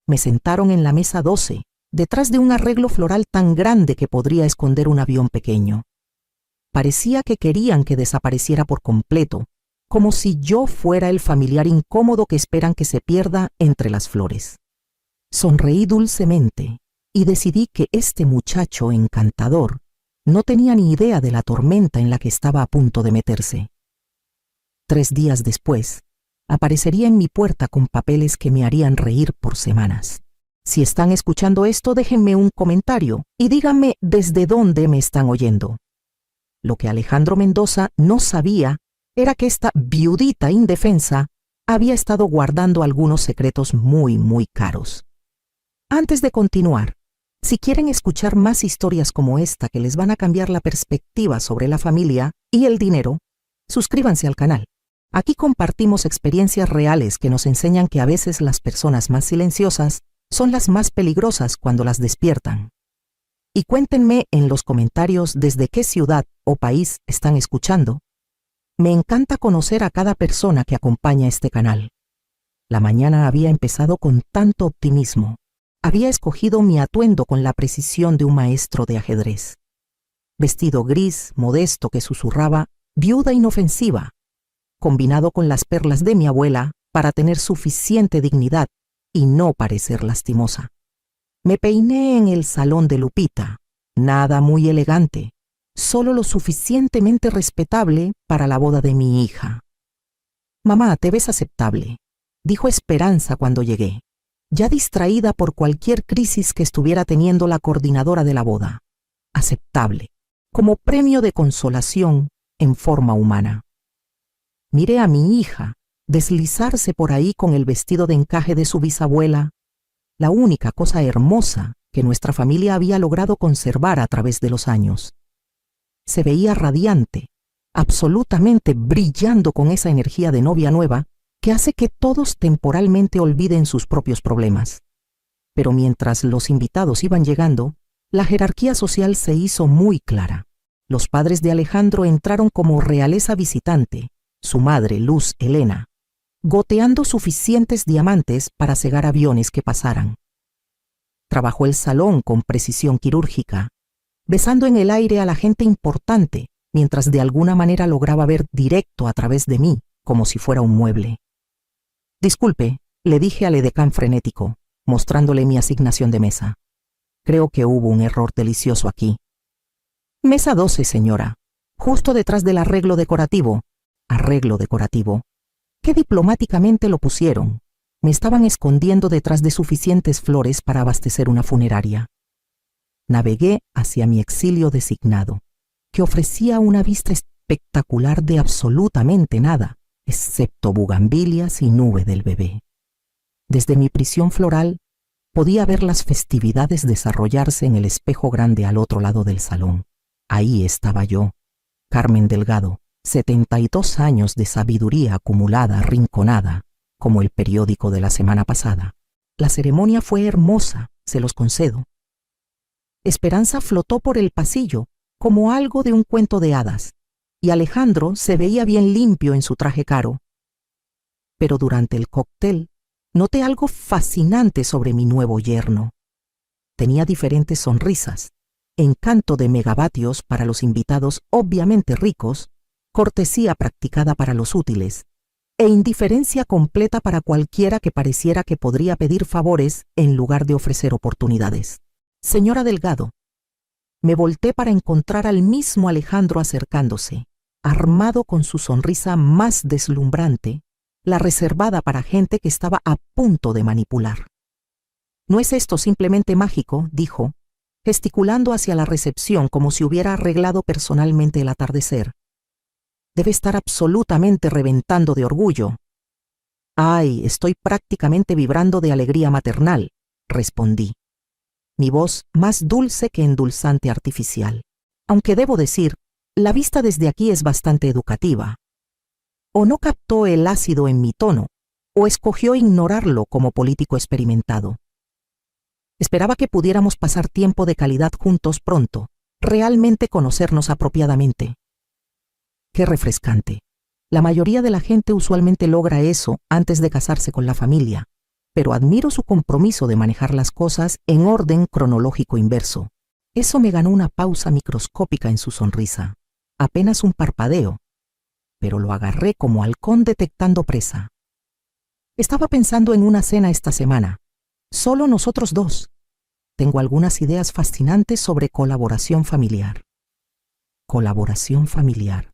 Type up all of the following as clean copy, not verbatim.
Me sentaron en la mesa 12, detrás de un arreglo floral tan grande que podría esconder un avión pequeño. Parecía que querían que desapareciera por completo, como si yo fuera el familiar incómodo que esperan que se pierda entre las flores. Sonreí dulcemente y decidí que este muchacho encantador no tenía ni idea de la tormenta en la que estaba a punto de meterse. 3 días después, aparecería en mi puerta con papeles que me harían reír por semanas. Si están escuchando esto, déjenme un comentario y díganme desde dónde me están oyendo. Lo que Alejandro Mendoza no sabía era que esta viudita indefensa había estado guardando algunos secretos muy caros. Antes de continuar, si quieren escuchar más historias como esta que les van a cambiar la perspectiva sobre la familia y el dinero, suscríbanse al canal. Aquí compartimos experiencias reales que nos enseñan que a veces las personas más silenciosas son las más peligrosas cuando las despiertan. Y cuéntenme en los comentarios desde qué ciudad o país están escuchando. Me encanta conocer a cada persona que acompaña este canal. La mañana había empezado con tanto optimismo. Había escogido mi atuendo con la precisión de un maestro de ajedrez. Vestido gris, modesto que susurraba, viuda inofensiva, combinado con las perlas de mi abuela para tener suficiente dignidad y no parecer lastimosa. Me peiné en el salón de Lupita, nada muy elegante, solo lo suficientemente respetable para la boda de mi hija. «Mamá, te ves aceptable», dijo Esperanza cuando llegué, ya distraída por cualquier crisis que estuviera teniendo la coordinadora de la boda. Aceptable, como premio de consolación en forma humana. Miré a mi hija deslizarse por ahí con el vestido de encaje de su bisabuela, la única cosa hermosa que nuestra familia había logrado conservar a través de los años. Se veía radiante, absolutamente brillando con esa energía de novia nueva que hace que todos temporalmente olviden sus propios problemas. Pero mientras los invitados iban llegando, la jerarquía social se hizo muy clara. Los padres de Alejandro entraron como realeza visitante, su madre, Luz Helena, goteando suficientes diamantes para cegar aviones que pasaran. Trabajó el salón con precisión quirúrgica, besando en el aire a la gente importante, mientras de alguna manera lograba ver directo a través de mí, como si fuera un mueble. «Disculpe», le dije al edecán frenético, mostrándole mi asignación de mesa. «Creo que hubo un error delicioso aquí». «Mesa 12, señora, justo detrás del arreglo decorativo». «Arreglo decorativo. Qué diplomáticamente lo pusieron. Me estaban escondiendo detrás de suficientes flores para abastecer una funeraria». Navegué hacia mi exilio designado, que ofrecía una vista espectacular de absolutamente nada, excepto bugambilias y nube del bebé. Desde mi prisión floral podía ver las festividades desarrollarse en el espejo grande al otro lado del salón. Ahí estaba yo, Carmen Delgado, 72 años de sabiduría acumulada, arrinconada, como el periódico de la semana pasada. La ceremonia fue hermosa, se los concedo. Esperanza flotó por el pasillo como algo de un cuento de hadas, y Alejandro se veía bien limpio en su traje caro. Pero durante el cóctel noté algo fascinante sobre mi nuevo yerno. Tenía diferentes sonrisas, encanto de megavatios para los invitados obviamente ricos, cortesía practicada para los útiles, e indiferencia completa para cualquiera que pareciera que podría pedir favores en lugar de ofrecer oportunidades. «Señora Delgado». Me volté para encontrar al mismo Alejandro acercándose, armado con su sonrisa más deslumbrante, la reservada para gente que estaba a punto de manipular. «¿No es esto simplemente mágico?», dijo, gesticulando hacia la recepción como si hubiera arreglado personalmente el atardecer. «Debe estar absolutamente reventando de orgullo». «Ay, estoy prácticamente vibrando de alegría maternal», respondí, mi voz más dulce que endulzante artificial. Aunque debo decir, la vista desde aquí es bastante educativa. O no captó el ácido en mi tono, o escogió ignorarlo como político experimentado. Esperaba que pudiéramos pasar tiempo de calidad juntos pronto, realmente conocernos apropiadamente. Qué refrescante. La mayoría de la gente usualmente logra eso antes de casarse con la familia, pero admiro su compromiso de manejar las cosas en orden cronológico inverso. Eso me ganó una pausa microscópica en su sonrisa, apenas un parpadeo, pero lo agarré como halcón detectando presa. Estaba pensando en una cena esta semana, solo nosotros dos. Tengo algunas ideas fascinantes sobre colaboración familiar. Colaboración familiar.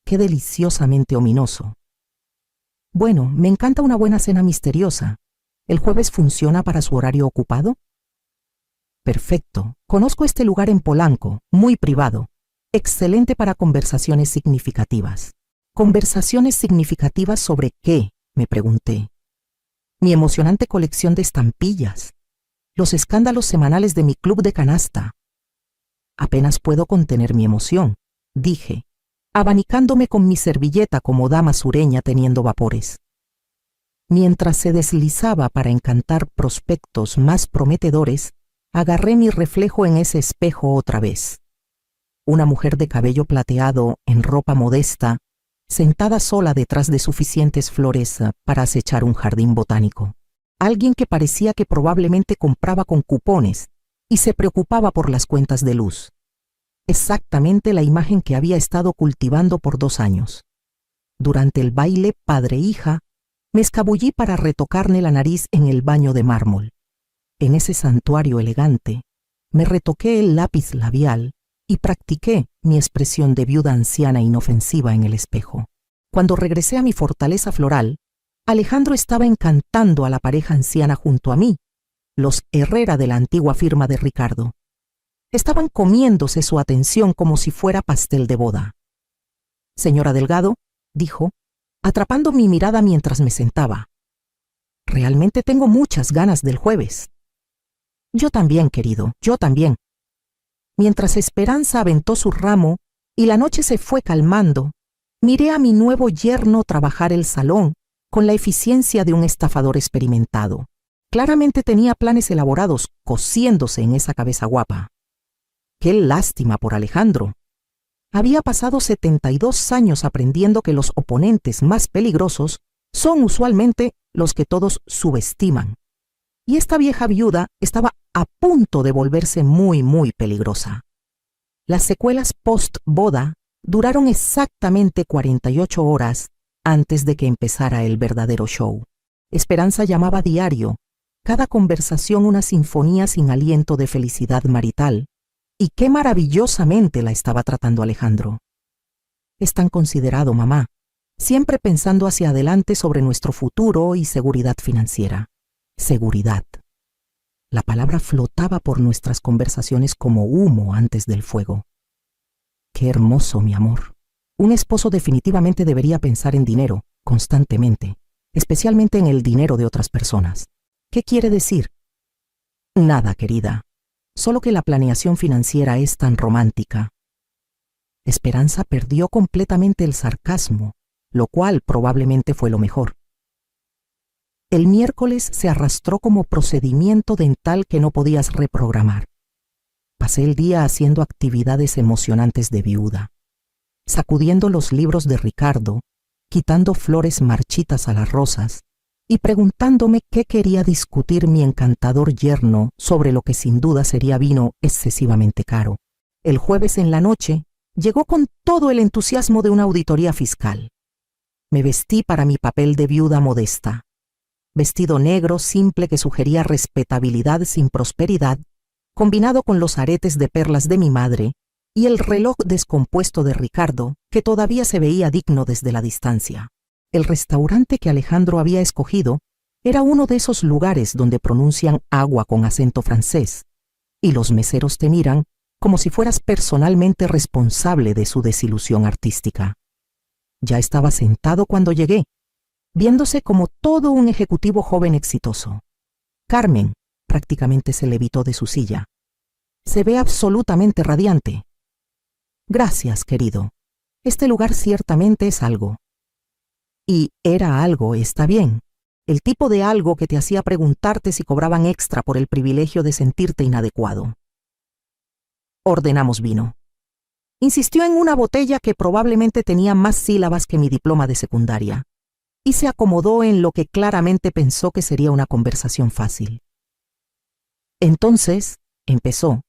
Qué deliciosamente ominoso. Bueno, me encanta una buena cena misteriosa. ¿El jueves funciona para su horario ocupado? Perfecto. Conozco este lugar en Polanco, muy privado. Excelente para conversaciones significativas. ¿Conversaciones significativas sobre qué?, me pregunté. Mi emocionante colección de estampillas. Los escándalos semanales de mi club de canasta. Apenas puedo contener mi emoción, dije, abanicándome con mi servilleta como dama sureña teniendo vapores. Mientras se deslizaba para encantar prospectos más prometedores, agarré mi reflejo en ese espejo otra vez. Una mujer de cabello plateado, en ropa modesta, sentada sola detrás de suficientes flores para acechar un jardín botánico. Alguien que parecía que probablemente compraba con cupones y se preocupaba por las cuentas de luz. Exactamente la imagen que había estado cultivando por 2 años. Durante el baile padre-hija, me escabullí para retocarme la nariz en el baño de mármol. En ese santuario elegante, me retoqué el lápiz labial y practiqué mi expresión de viuda anciana inofensiva en el espejo. Cuando regresé a mi fortaleza floral, Alejandro estaba encantando a la pareja anciana junto a mí, los Herrera de la antigua firma de Ricardo. Estaban comiéndose su atención como si fuera pastel de boda. Señora Delgado, dijo, atrapando mi mirada mientras me sentaba. Realmente tengo muchas ganas del jueves. Yo también, querido, yo también. Mientras Esperanza aventó su ramo y la noche se fue calmando, miré a mi nuevo yerno trabajar el salón con la eficiencia de un estafador experimentado. Claramente tenía planes elaborados cociéndose en esa cabeza guapa. Qué lástima por Alejandro. Había pasado 72 años aprendiendo que los oponentes más peligrosos son usualmente los que todos subestiman. Y esta vieja viuda estaba a punto de volverse muy peligrosa. Las secuelas post-boda duraron exactamente 48 horas antes de que empezara el verdadero show. Esperanza llamaba diario, cada conversación una sinfonía sin aliento de felicidad marital, y qué maravillosamente la estaba tratando Alejandro. Es tan considerado, mamá, siempre pensando hacia adelante sobre nuestro futuro y seguridad financiera. Seguridad. La palabra flotaba por nuestras conversaciones como humo antes del fuego. Qué hermoso, mi amor. Un esposo definitivamente debería pensar en dinero, constantemente, especialmente en el dinero de otras personas. ¿Qué quiere decir? Nada, querida. Solo que la planeación financiera es tan romántica. Esperanza perdió completamente el sarcasmo, lo cual probablemente fue lo mejor. El miércoles se arrastró como procedimiento dental que no podías reprogramar. Pasé el día haciendo actividades emocionantes de viuda, sacudiendo los libros de Ricardo, quitando flores marchitas a las rosas y preguntándome qué quería discutir mi encantador yerno sobre lo que sin duda sería vino excesivamente caro. El jueves en la noche llegó con todo el entusiasmo de una auditoría fiscal. Me vestí para mi papel de viuda modesta. Vestido negro simple que sugería respetabilidad sin prosperidad, combinado con los aretes de perlas de mi madre y el reloj descompuesto de Ricardo, que todavía se veía digno desde la distancia. El restaurante que Alejandro había escogido era uno de esos lugares donde pronuncian agua con acento francés, y los meseros te miran como si fueras personalmente responsable de su desilusión artística. Ya estaba sentado cuando llegué, viéndose como todo un ejecutivo joven exitoso. Carmen prácticamente se levitó de su silla. Se ve absolutamente radiante. Gracias, querido. Este lugar ciertamente es algo. Y era algo, está bien. El tipo de algo que te hacía preguntarte si cobraban extra por el privilegio de sentirte inadecuado. Ordenamos vino. Insistió en una botella que probablemente tenía más sílabas que mi diploma de secundaria. y se acomodó en lo que claramente pensó que sería una conversación fácil. Entonces, empezó,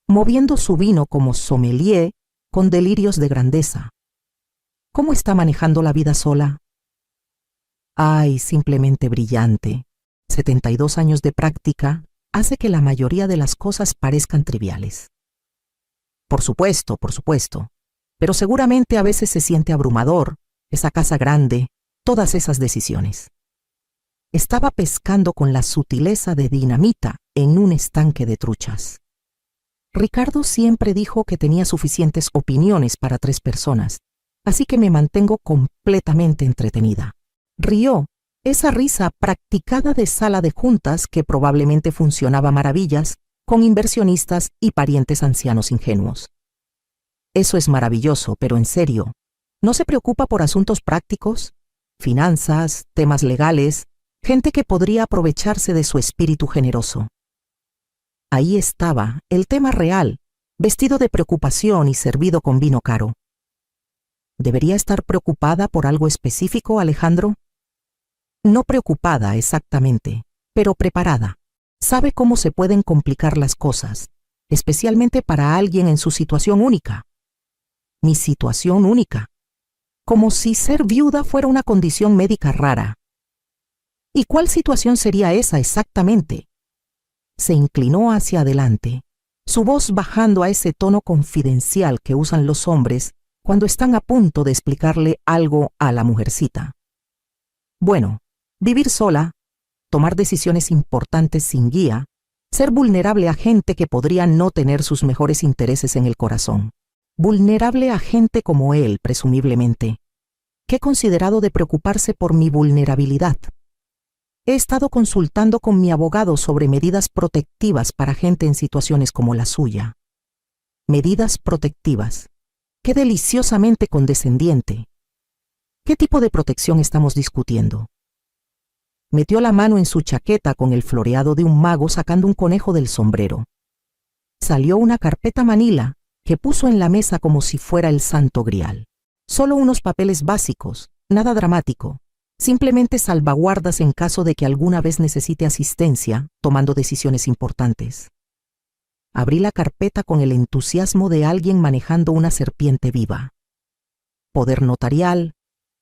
moviendo su vino como sommelier con delirios de grandeza. ¿Cómo está manejando la vida sola? Ay, simplemente brillante. 72 años de práctica hace que la mayoría de las cosas parezcan triviales. Por supuesto, pero seguramente a veces se siente abrumador, esa casa grande, todas esas decisiones. Estaba pescando con la sutileza de dinamita en un estanque de truchas. Ricardo siempre dijo que tenía suficientes opiniones para 3 personas, así que me mantengo completamente entretenida. Rió, esa risa practicada de sala de juntas que probablemente funcionaba maravillas con inversionistas y parientes ancianos ingenuos. Eso es maravilloso, pero en serio, ¿no se preocupa por asuntos prácticos? Finanzas, temas legales, gente que podría aprovecharse de su espíritu generoso. Ahí estaba, el tema real, vestido de preocupación y servido con vino caro. ¿Debería estar preocupada por algo específico, Alejandro? No preocupada exactamente, pero preparada. Sabe cómo se pueden complicar las cosas, especialmente para alguien en su situación única. Mi situación única. Como si ser viuda fuera una condición médica rara. ¿Y cuál situación sería esa exactamente? Se inclinó hacia adelante, su voz bajando a ese tono confidencial que usan los hombres cuando están a punto de explicarle algo a la mujercita. Bueno, vivir sola, tomar decisiones importantes sin guía, ser vulnerable a gente que podría no tener sus mejores intereses en el corazón. Vulnerable a gente como él, presumiblemente. ¿Qué he considerado de preocuparse por mi vulnerabilidad? He estado consultando con mi abogado sobre medidas protectivas para gente en situaciones como la suya. Medidas protectivas. Qué deliciosamente condescendiente. ¿Qué tipo de protección estamos discutiendo? Metió la mano en su chaqueta con el floreado de un mago sacando un conejo del sombrero. Salió una carpeta manila que puso en la mesa como si fuera el santo grial. Solo unos papeles básicos, nada dramático, simplemente salvaguardas en caso de que alguna vez necesite asistencia tomando decisiones importantes. Abrí la carpeta con el entusiasmo de alguien manejando una serpiente viva. Poder notarial,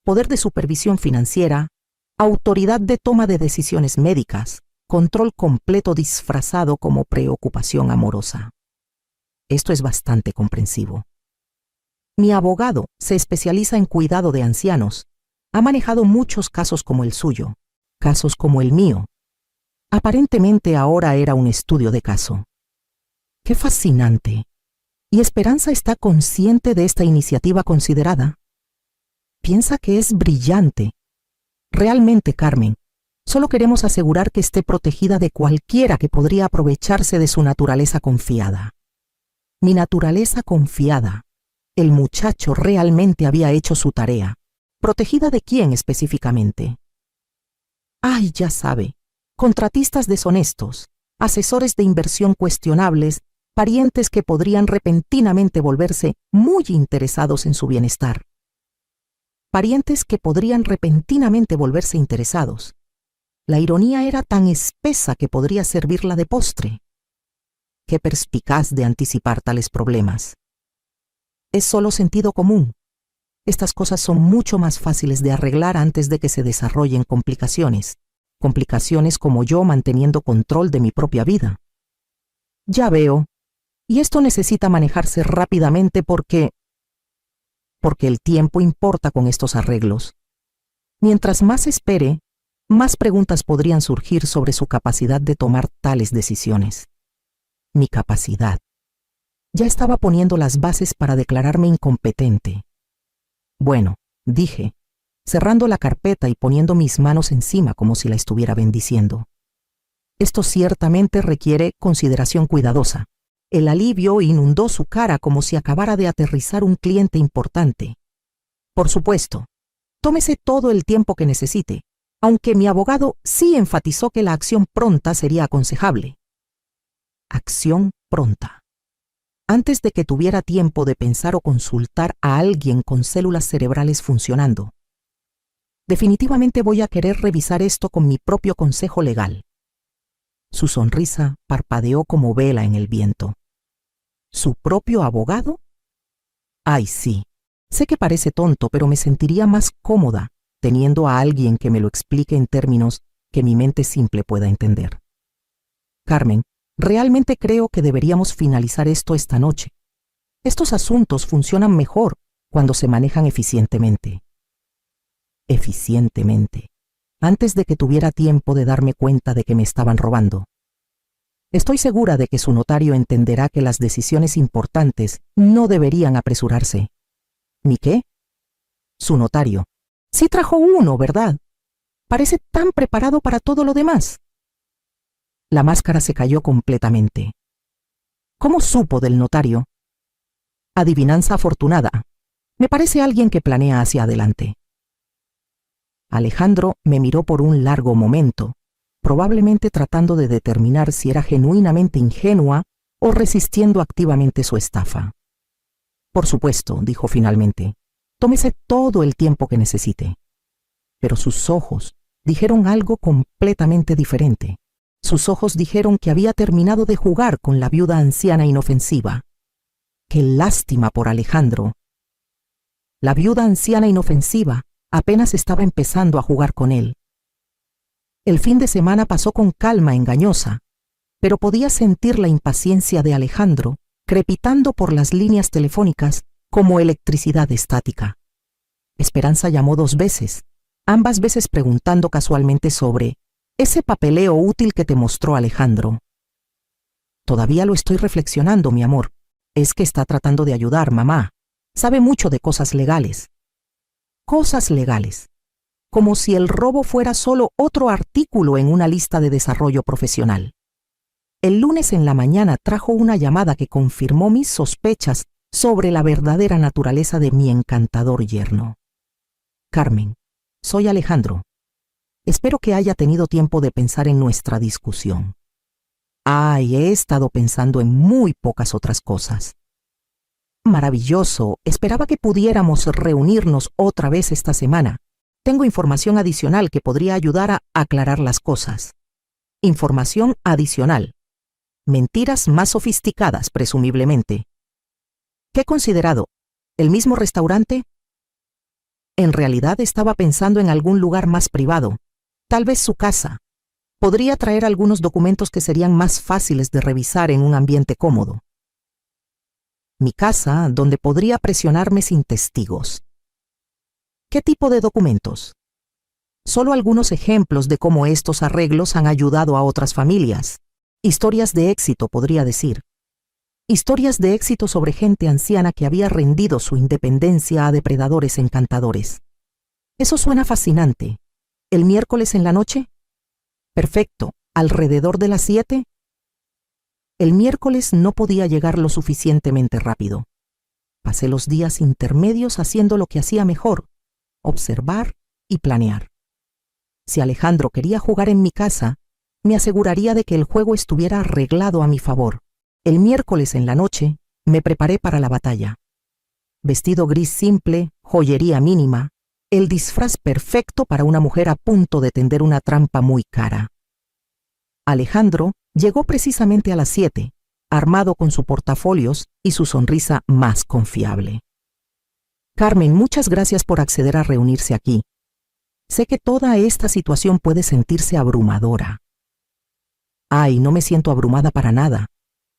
poder de supervisión financiera, autoridad de toma de decisiones médicas, control completo disfrazado como preocupación amorosa. Esto es bastante comprensivo. Mi abogado se especializa en cuidado de ancianos. Ha manejado muchos casos como el suyo, casos como el mío. Aparentemente ahora era un estudio de caso. ¡Qué fascinante! ¿Y Esperanza está consciente de esta iniciativa considerada? Piensa que es brillante. Realmente, Carmen, solo queremos asegurar que esté protegida de cualquiera que podría aprovecharse de su naturaleza confiada. Mi naturaleza confiada. El muchacho realmente había hecho su tarea. ¿Protegida de quién específicamente? Ay, ya sabe, contratistas deshonestos, asesores de inversión cuestionables, parientes que podrían repentinamente volverse muy interesados en su bienestar. Parientes que podrían repentinamente volverse interesados. La ironía era tan espesa que podría servirla de postre. Qué perspicaz de anticipar tales problemas. Es solo sentido común. Estas cosas son mucho más fáciles de arreglar antes de que se desarrollen complicaciones. Complicaciones como yo manteniendo control de mi propia vida. Ya veo. Y esto necesita manejarse rápidamente porque el tiempo importa con estos arreglos. Mientras más espere, más preguntas podrían surgir sobre su capacidad de tomar tales decisiones. Mi capacidad. Ya estaba poniendo las bases para declararme incompetente. Bueno, dije, cerrando la carpeta y poniendo mis manos encima como si la estuviera bendiciendo. Esto ciertamente requiere consideración cuidadosa. El alivio inundó su cara como si acabara de aterrizar un cliente importante. Por supuesto, tómese todo el tiempo que necesite, aunque mi abogado sí enfatizó que la acción pronta sería aconsejable. Acción pronta. Antes de que tuviera tiempo de pensar o consultar a alguien con células cerebrales funcionando. Definitivamente voy a querer revisar esto con mi propio consejo legal. Su sonrisa parpadeó como vela en el viento. ¿Su propio abogado? Ay, sí. Sé que parece tonto, pero me sentiría más cómoda teniendo a alguien que me lo explique en términos que mi mente simple pueda entender. Carmen, realmente creo que deberíamos finalizar esto esta noche. Estos asuntos funcionan mejor cuando se manejan eficientemente. Eficientemente. Antes de que tuviera tiempo de darme cuenta de que me estaban robando. Estoy segura de que su notario entenderá que las decisiones importantes no deberían apresurarse. ¿Mi qué? Su notario. Sí trajo uno, ¿verdad? Parece tan preparado para todo lo demás. La máscara se cayó completamente. ¿Cómo supo del notario? Adivinanza afortunada. Me parece alguien que planea hacia adelante. Alejandro me miró por un largo momento, probablemente tratando de determinar si era genuinamente ingenua o resistiendo activamente su estafa. Por supuesto, dijo finalmente, tómese todo el tiempo que necesite. Pero sus ojos dijeron algo completamente diferente. Sus ojos dijeron que había terminado de jugar con la viuda anciana inofensiva. ¡Qué lástima por Alejandro! La viuda anciana inofensiva apenas estaba empezando a jugar con él. El fin de semana pasó con calma engañosa, pero podía sentir la impaciencia de Alejandro crepitando por las líneas telefónicas como electricidad estática. Esperanza llamó 2 veces, ambas veces preguntando casualmente sobre ese papeleo útil que te mostró Alejandro. Todavía lo estoy reflexionando, mi amor. Es que está tratando de ayudar, mamá. Sabe mucho de cosas legales. Cosas legales. Como si el robo fuera solo otro artículo en una lista de desarrollo profesional. El lunes en la mañana trajo una llamada que confirmó mis sospechas sobre la verdadera naturaleza de mi encantador yerno. Carmen, soy Alejandro. Espero que haya tenido tiempo de pensar en nuestra discusión. Ay, he estado pensando en muy pocas otras cosas. Maravilloso, esperaba que pudiéramos reunirnos otra vez esta semana. Tengo información adicional que podría ayudar a aclarar las cosas. Información adicional. Mentiras más sofisticadas, presumiblemente. ¿Qué he considerado? ¿El mismo restaurante? En realidad estaba pensando en algún lugar más privado. Tal vez su casa. Podría traer algunos documentos que serían más fáciles de revisar en un ambiente cómodo. Mi casa, donde podría presionarme sin testigos. ¿Qué tipo de documentos? Solo algunos ejemplos de cómo estos arreglos han ayudado a otras familias. Historias de éxito, podría decir. Historias de éxito sobre gente anciana que había rendido su independencia a depredadores encantadores. Eso suena fascinante. ¿El miércoles en la noche? Perfecto. ¿Alrededor de las 7? El miércoles no podía llegar lo suficientemente rápido. Pasé los días intermedios haciendo lo que hacía mejor, observar y planear. Si Alejandro quería jugar en mi casa, me aseguraría de que el juego estuviera arreglado a mi favor. El miércoles en la noche me preparé para la batalla. Vestido gris simple, joyería mínima, el disfraz perfecto para una mujer a punto de tender una trampa muy cara. Alejandro llegó precisamente a las 7, armado con su portafolios y su sonrisa más confiable. Carmen, muchas gracias por acceder a reunirse aquí. Sé que toda esta situación puede sentirse abrumadora. Ay, no me siento abrumada para nada.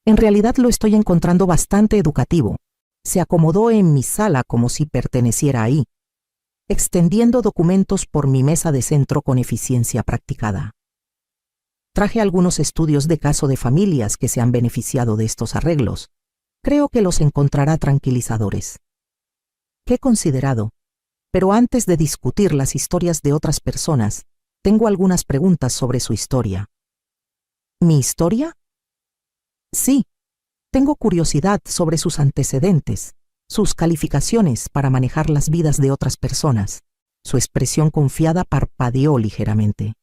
En realidad lo estoy encontrando bastante educativo. Se acomodó en mi sala como si perteneciera ahí, extendiendo documentos por mi mesa de centro con eficiencia practicada. Traje algunos estudios de caso de familias que se han beneficiado de estos arreglos. Creo que los encontrará tranquilizadores. ¿Qué he considerado? Pero antes de discutir las historias de otras personas, tengo algunas preguntas sobre su historia. ¿Mi historia? Sí, tengo curiosidad sobre sus antecedentes, sus calificaciones para manejar las vidas de otras personas. Su expresión confiada parpadeó ligeramente.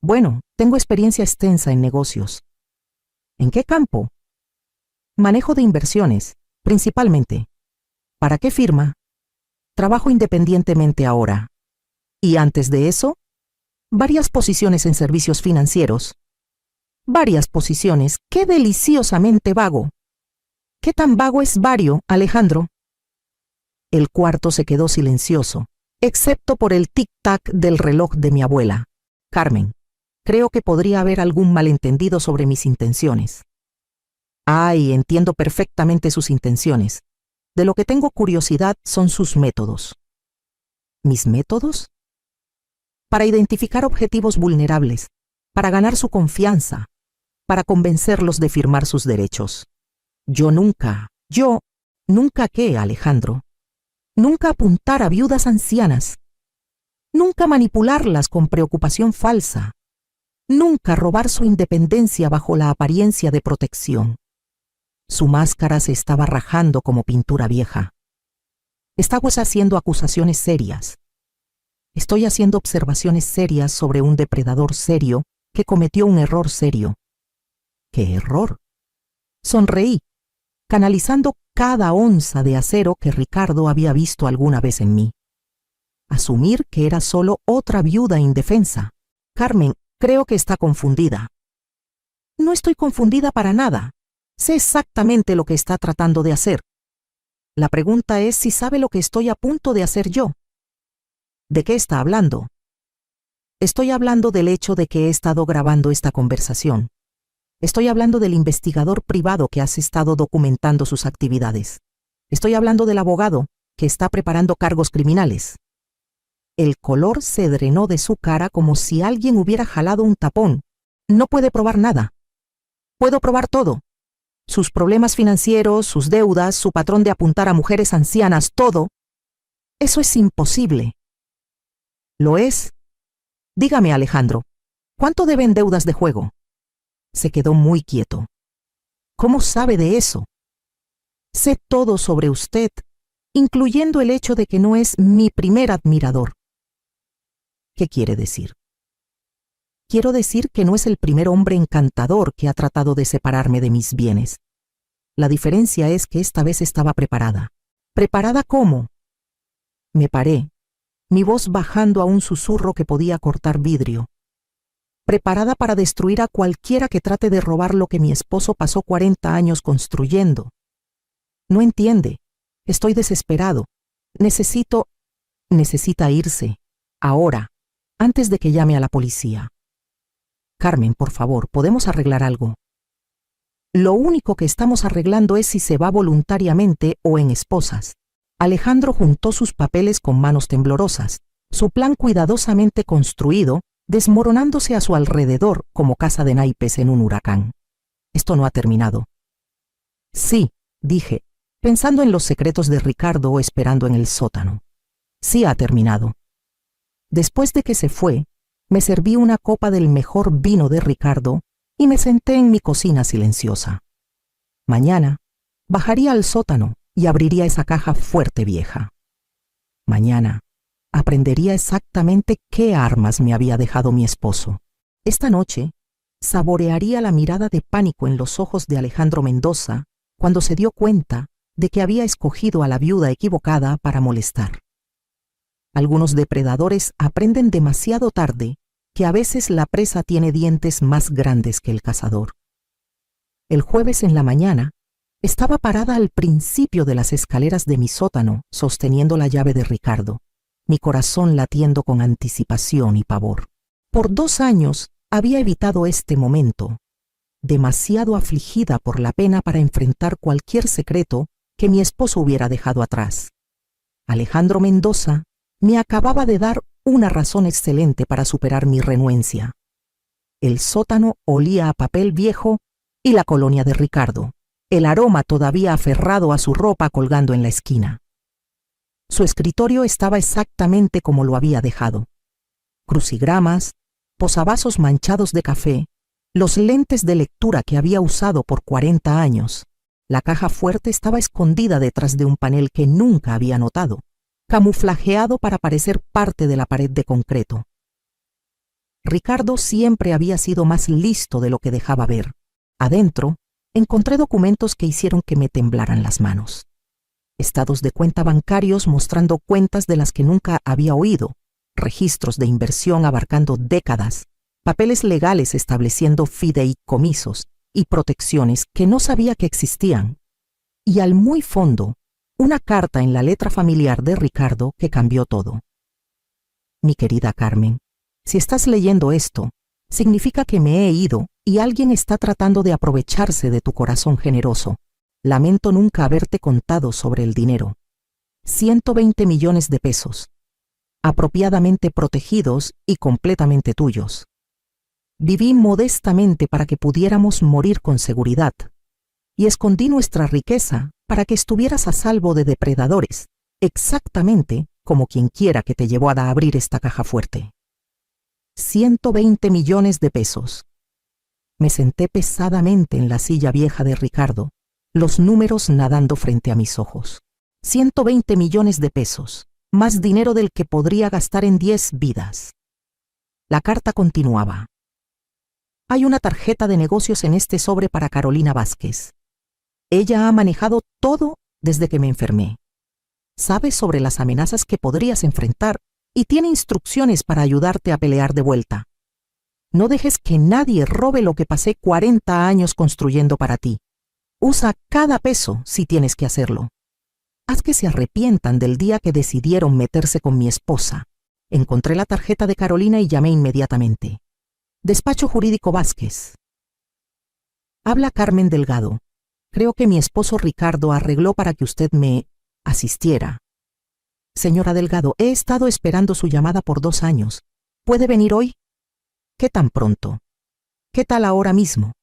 Bueno, tengo experiencia extensa en negocios. ¿En qué campo? Manejo de inversiones, principalmente. ¿Para qué firma? Trabajo independientemente ahora. Y antes de eso, varias posiciones en servicios financieros. Varias posiciones. ¡Qué deliciosamente vago! ¿Qué tan vago es vario, Alejandro? El cuarto se quedó silencioso, excepto por el tic-tac del reloj de mi abuela. Carmen, creo que podría haber algún malentendido sobre mis intenciones. Ay, entiendo perfectamente sus intenciones. De lo que tengo curiosidad son sus métodos. ¿Mis métodos? Para identificar objetivos vulnerables, para ganar su confianza, para convencerlos de firmar sus derechos. Yo nunca qué, Alejandro. Nunca apuntar a viudas ancianas. Nunca manipularlas con preocupación falsa. Nunca robar su independencia bajo la apariencia de protección. Su máscara se estaba rajando como pintura vieja. Estaba haciendo acusaciones serias. Estoy haciendo observaciones serias sobre un depredador serio que cometió un error serio. ¿Qué error? Sonreí, canalizando cada onza de acero que Ricardo había visto alguna vez en mí. Asumir que era solo otra viuda indefensa. Carmen, creo que está confundida. No estoy confundida para nada. Sé exactamente lo que está tratando de hacer. La pregunta es si sabe lo que estoy a punto de hacer yo. ¿De qué está hablando? Estoy hablando del hecho de que he estado grabando esta conversación. Estoy hablando del investigador privado que has estado documentando sus actividades. Estoy hablando del abogado que está preparando cargos criminales. El color se drenó de su cara como si alguien hubiera jalado un tapón. No puede probar nada. Puedo probar todo. Sus problemas financieros, sus deudas, su patrón de apuntar a mujeres ancianas, todo. Eso es imposible. ¿Lo es? Dígame, Alejandro, ¿cuánto deben deudas de juego? Se quedó muy quieto. ¿Cómo sabe de eso? Sé todo sobre usted, incluyendo el hecho de que no es mi primer admirador. ¿Qué quiere decir? Quiero decir que no es el primer hombre encantador que ha tratado de separarme de mis bienes. La diferencia es que esta vez estaba preparada. ¿Preparada cómo? Me paré, mi voz bajando a un susurro que podía cortar vidrio. Preparada para destruir a cualquiera que trate de robar lo que mi esposo pasó 40 años construyendo. No entiende. Estoy desesperado. Necesita irse. Ahora, antes de que llame a la policía. Carmen, por favor, ¿podemos arreglar algo? Lo único que estamos arreglando es si se va voluntariamente o en esposas. Alejandro juntó sus papeles con manos temblorosas, su plan cuidadosamente construido, desmoronándose a su alrededor como casa de naipes en un huracán. Esto no ha terminado. Sí, dije, pensando en los secretos de Ricardo o esperando en el sótano. Sí ha terminado. Después de que se fue, me serví una copa del mejor vino de Ricardo y me senté en mi cocina silenciosa. Mañana bajaría al sótano y abriría esa caja fuerte vieja. Mañana aprendería exactamente qué armas me había dejado mi esposo. Esta noche saborearía la mirada de pánico en los ojos de Alejandro Mendoza cuando se dio cuenta de que había escogido a la viuda equivocada para molestar. Algunos depredadores aprenden demasiado tarde que a veces la presa tiene dientes más grandes que el cazador. El jueves en la mañana, estaba parada al principio de las escaleras de mi sótano, sosteniendo la llave de Ricardo, mi corazón latiendo con anticipación y pavor. Por 2 años había evitado este momento, demasiado afligida por la pena para enfrentar cualquier secreto que mi esposo hubiera dejado atrás. Alejandro Mendoza me acababa de dar una razón excelente para superar mi renuencia. El sótano olía a papel viejo y la colonia de Ricardo, el aroma todavía aferrado a su ropa colgando en la esquina. Su escritorio estaba exactamente como lo había dejado. Crucigramas, posavasos manchados de café, los lentes de lectura que había usado por 40 años. La caja fuerte estaba escondida detrás de un panel que nunca había notado, camuflajeado para parecer parte de la pared de concreto. Ricardo siempre había sido más listo de lo que dejaba ver. Adentro, encontré documentos que hicieron que me temblaran las manos. Estados de cuenta bancarios mostrando cuentas de las que nunca había oído, registros de inversión abarcando décadas, papeles legales estableciendo fideicomisos y protecciones que no sabía que existían, y al muy fondo, una carta en la letra familiar de Ricardo que cambió todo. Mi querida Carmen, si estás leyendo esto, significa que me he ido y alguien está tratando de aprovecharse de tu corazón generoso. Lamento nunca haberte contado sobre el dinero. 120 millones de pesos, apropiadamente protegidos y completamente tuyos. Viví modestamente para que pudiéramos morir con seguridad, y escondí nuestra riqueza para que estuvieras a salvo de depredadores, exactamente como quien quiera que te llevó a abrir esta caja fuerte. 120 millones de pesos. Me senté pesadamente en la silla vieja de Ricardo, los números nadando frente a mis ojos. 120 millones de pesos, más dinero del que podría gastar en 10 vidas. La carta continuaba. Hay una tarjeta de negocios en este sobre para Carolina Vázquez. Ella ha manejado todo desde que me enfermé. Sabe sobre las amenazas que podrías enfrentar y tiene instrucciones para ayudarte a pelear de vuelta. No dejes que nadie robe lo que pasé 40 años construyendo para ti. Usa cada peso si tienes que hacerlo. Haz que se arrepientan del día que decidieron meterse con mi esposa. Encontré la tarjeta de Carolina y llamé inmediatamente. Despacho Jurídico Vázquez. Habla Carmen Delgado. Creo que mi esposo Ricardo arregló para que usted me asistiera. Señora Delgado, he estado esperando su llamada por 2 años. ¿Puede venir hoy? ¿Qué tan pronto? ¿Qué tal ahora mismo?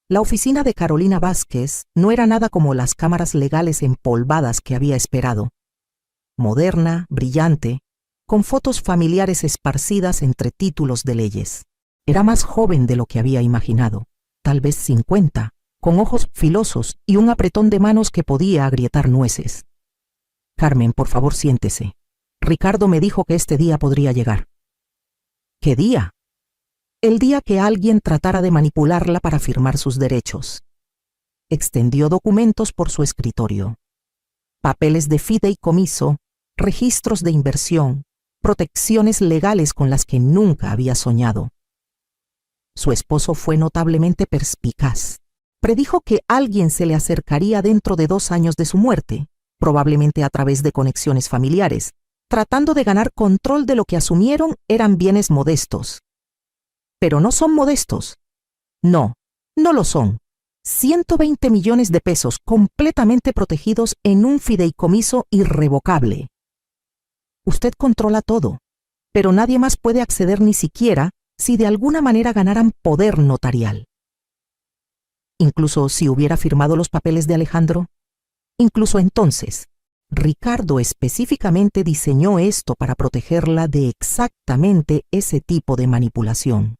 La oficina de Carolina Vázquez no era nada como las cámaras legales empolvadas que había esperado. Moderna, brillante, con fotos familiares esparcidas entre títulos de leyes. Era más joven de lo que había imaginado, tal vez 50, con ojos filosos y un apretón de manos que podía agrietar nueces. Carmen, por favor, siéntese. Ricardo me dijo que este día podría llegar. ¿Qué día? El día que alguien tratara de manipularla para firmar sus derechos. Extendió documentos por su escritorio. Papeles de fideicomiso, registros de inversión, protecciones legales con las que nunca había soñado. Su esposo fue notablemente perspicaz. Predijo que alguien se le acercaría dentro de 2 años de su muerte, probablemente a través de conexiones familiares, tratando de ganar control de lo que asumieron eran bienes modestos. Pero no son modestos. No, no lo son. 120 millones de pesos completamente protegidos en un fideicomiso irrevocable. Usted controla todo, pero nadie más puede acceder ni siquiera si de alguna manera ganaran poder notarial. Incluso si hubiera firmado los papeles de Alejandro, incluso entonces, Ricardo específicamente diseñó esto para protegerla de exactamente ese tipo de manipulación.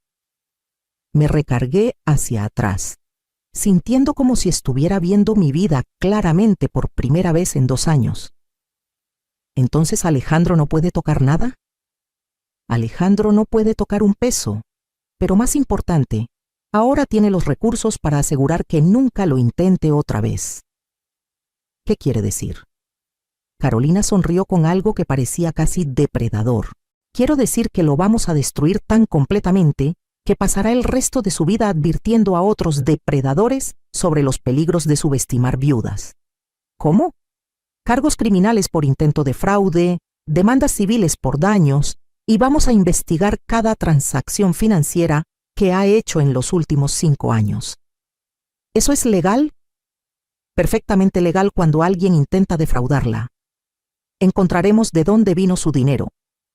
Me recargué hacia atrás, sintiendo como si estuviera viendo mi vida claramente por primera vez en 2 años. ¿Entonces Alejandro no puede tocar nada? Alejandro no puede tocar un peso, pero más importante, ahora tiene los recursos para asegurar que nunca lo intente otra vez. ¿Qué quiere decir? Carolina sonrió con algo que parecía casi depredador. Quiero decir que lo vamos a destruir tan completamente que pasará el resto de su vida advirtiendo a otros depredadores sobre los peligros de subestimar viudas. ¿Cómo? Cargos criminales por intento de fraude, demandas civiles por daños, y vamos a investigar cada transacción financiera que ha hecho en los últimos 5 años. ¿Eso es legal? Perfectamente legal cuando alguien intenta defraudarla. Encontraremos de dónde vino su dinero,